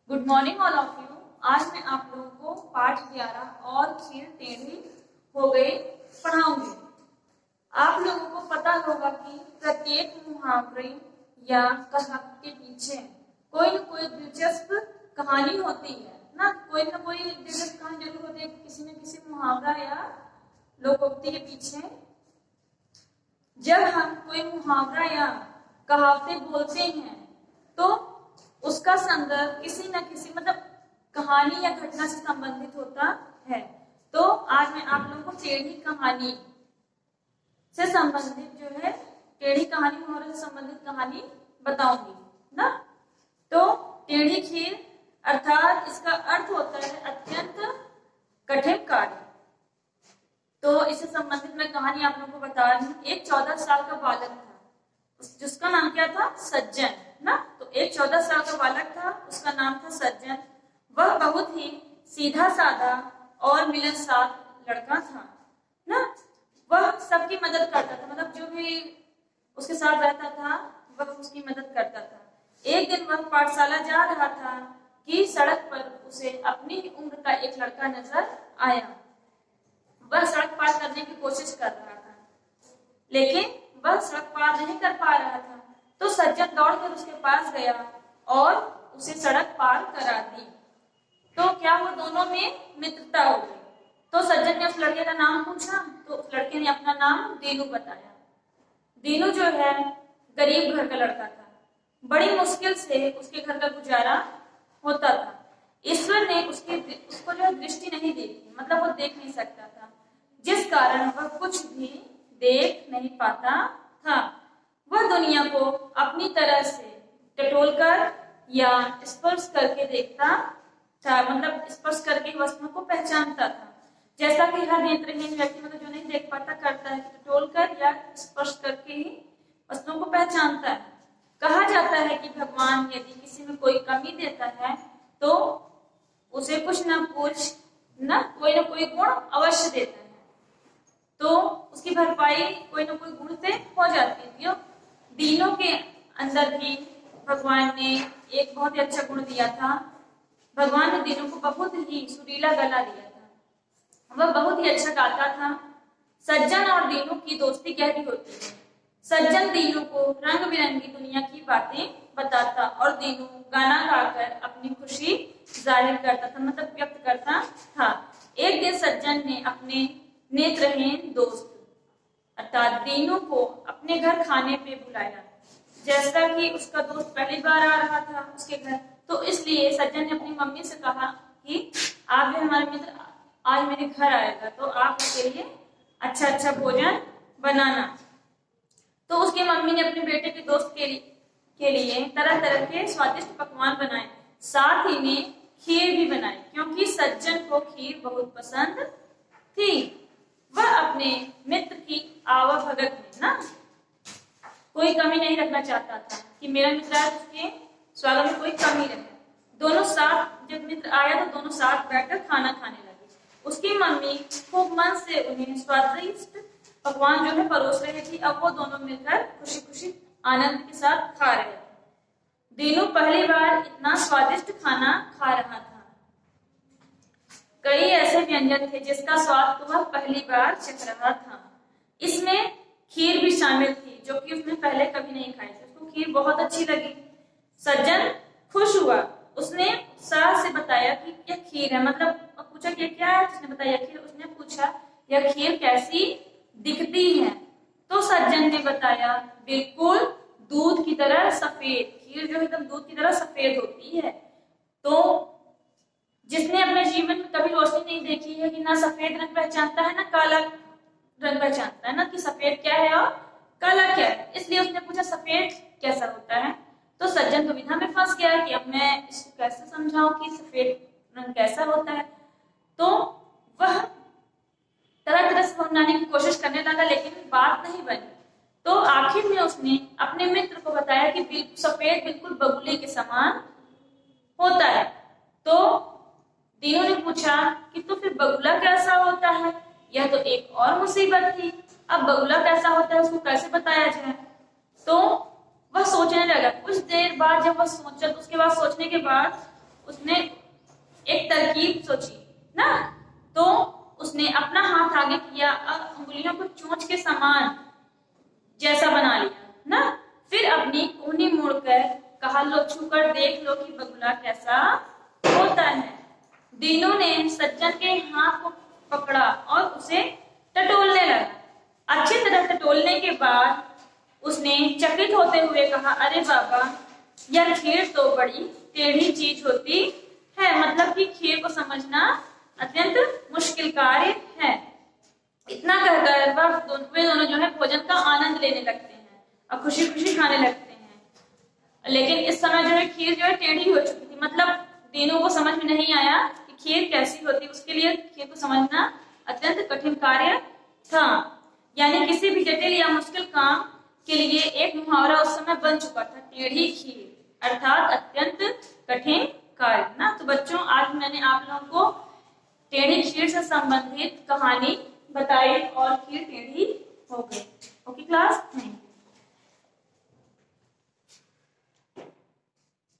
Good morning all of you. आज मैं आप लोगों को पाठ 11 और खीर टेढ़ी हो गई पढ़ाऊंगी। आप लोगों को पता होगा कि प्रत्येक मुहावरे या कहावत के पीछे कोई न कोई दिलचस्प कहानी होती है ना कोई दिलचस्प कहानी जरूर होती है किसी न किसी मुहावरा या लोकोक्ति के पीछे। जब हम कोई मुहावरा या कहावतें बोलते हैं तो उसका संदर्भ किसी न किसी कहानी या घटना से संबंधित होता है। तो आज मैं आप लोगों को टेढ़ी कहानी से संबंधित टेढ़ी कहानी मुहावरे से संबंधित कहानी बताऊंगी ना। तो टेढ़ी खीर अर्थात इसका अर्थ होता है अत्यंत कठिन कार्य। तो इससे संबंधित मैं कहानी आप लोगों को बता रही हूँ। एक 14 साल का बालक था जिसका नाम क्या था, सज्जन ना। तो एक 14 साल का बालक था, उसका नाम था सज्जन। वह बहुत ही सीधा साधा और मिलनसार लड़का था ना। वह सबकी मदद करता था, जो भी उसके साथ रहता था वह उसकी मदद करता था। एक दिन वह पाठशाला जा रहा था कि सड़क पर उसे अपनी ही उम्र का एक लड़का नजर आया। वह सड़क पार करने की कोशिश कर रहा था लेकिन वह सड़क पार नहीं कर पा रहा था। तो सज्जन दौड़कर उसके पास गया और उसे सड़क पार करा दी। तो क्या हुआ, दोनों में मित्रता हो गई। तो सज्जन ने उस लड़के का नाम पूछा तो उस लड़के ने अपना नाम दीनू बताया। दीनू जो है गरीब घर का लड़का था। बड़ी मुश्किल से उसके घर का गुजारा होता था। ईश्वर ने उसको दृष्टि नहीं दी थी, वो देख नहीं सकता था, जिस कारण वह कुछ भी देख नहीं पाता था। वह दुनिया को अपनी तरह से टटोलकर या स्पर्श करके देखता था, स्पर्श करके वस्तुओं को पहचानता था। जैसा कि हर नेत्रहीन व्यक्ति जो नहीं देख पाता करता है, टटोलकर या स्पर्श करके ही वस्तुओं को पहचानता है। कहा जाता है कि भगवान यदि किसी में कोई कमी देता है तो उसे कुछ न कुछ कोई गुण अवश्य देता है। तो उसकी भरपाई कोई न कोई गुण से हो जाती है। दीनों के अंदर भी भगवान ने एक बहुत ही अच्छा गुण दिया था। भगवान ने दीनों को बहुत ही सुरीला गला दिया था। वह बहुत ही अच्छा गाता था। सज्जन और दीनों की दोस्ती गहरी होती है। सज्जन दीनों को रंग बिरंगी दुनिया की बातें बताता और दीनू गाना गाकर अपनी खुशी जाहिर करता था, व्यक्त करता था। एक दिन सज्जन ने अपने नेत्रहीन दोस्त अर्थात दीनू को अपने घर खाने पे बुलाया। जैसा कि उसका दोस्त पहली बार आ रहा था उसके घर, तो इसलिए सज्जन ने अपनी मम्मी से कहा कि आप जो हमारे मित्र आज मेरे घर आएगा तो आप उसके लिए अच्छा अच्छा भोजन बनाना। तो उसकी मम्मी ने अपने बेटे के दोस्त के लिए तरह तरह के स्वादिष्ट पकवान बनाए, साथ ही में खीर भी बनाई क्योंकि सज्जन को खीर बहुत पसंद थी। वह अपने मित्र की आवाभगत में कोई कमी नहीं रखना चाहता था कि मेरा मित्र आया उसके स्वागत में कोई कमी रहे। दोनों साथ जब मित्र आया तो दोनों साथ बैठकर खाना खाने लगे। उसकी मम्मी खूब मन से उन्हें स्वादिष्ट पकवान परोस रही थी। अब वो दोनों मिलकर खुशी खुशी आनंद के साथ खा रहे थे। दीनू पहली बार इतना स्वादिष्ट खाना खा रहा था। कई ऐसे व्यंजन थे जिसका स्वाद तो वह पहली बार चख रहा था। इसमें खीर भी शामिल थी जो कि उसने पहले कभी नहीं खाई थी। उसको खीर बहुत अच्छी लगी। सज्जन खुश हुआ। उसने उत्साह से बताया कि यह खीर है, पूछा कि क्या है, उसने बताया खीर। उसने पूछा यह खीर कैसी दिखती है? तो सज्जन ने बताया बिल्कुल दूध की तरह सफेद। खीर जो एकदम दूध की तरह सफेद होती है। तो जिसने अपने जीवन में कभी रोशनी नहीं देखी है कि ना सफेद रंग पहचानता है ना काला रंग पहचानता है, कि सफेद क्या है और काला क्या है। इसलिए उसने पूछा सफेद कैसा होता है। तो सज्जन दुविधा में फंस गया कि अब मैं इसको कैसे समझाऊं कि सफेद रंग कैसा होता है। तो वह तरह तरह से समझाने की कोशिश करने लगा लेकिन बात नहीं बनी। तो आखिर में उसने अपने मित्र को बताया कि सफेद बिल्कुल बगुले के समान होता है। तो दीनू ने पूछा कि तो फिर बगुला कैसा होता है? यह तो एक और मुसीबत थी। अब बगुला कैसा होता है उसको कैसे बताया जाए? तो वह सोचने लगा। कुछ देर बाद जब वह सोचा तो उसके बाद सोचने के बाद उसने एक तरकीब सोची ना, तो उसने अपना हाथ आगे किया और उंगलियों को चोंच के समान जैसा बना लिया ना, फिर अपनी कोहनी मोड़कर कहा, लो छूकर देख लो कि बगुला कैसा होता है। दीनू ने सज्जन के हाथ को पकड़ा और उसे टटोलने लगा। अच्छी तरह टटोलने के बाद उसने चकित होते हुए कहा, अरे बाबा, यह खीर तो बड़ी टेढ़ी चीज होती है, मतलब कि खीर को समझना अत्यंत मुश्किल कार्य है। इतना कहकर वे दोनों जो है भोजन का आनंद लेने लगते हैं और खुशी खुशी खाने लगते हैं। लेकिन इस समय जो है खीर जो है टेढ़ी हो चुकी थी, मतलब तीनों को समझ में नहीं आया कि खीर कैसी होती, उसके लिए खीर को समझना अत्यंत कठिन कार्य था। यानी किसी भी जटिल या मुश्किल काम के लिए एक मुहावरा उस समय बन चुका था, टेढ़ी खीर अर्थात अत्यंत कठिन कार्य ना। तो बच्चों, आज मैंने आप लोगों को टेढ़ी खीर से संबंधित कहानी बताई और खीर टेढ़ी हो गई। Okay class, thank you.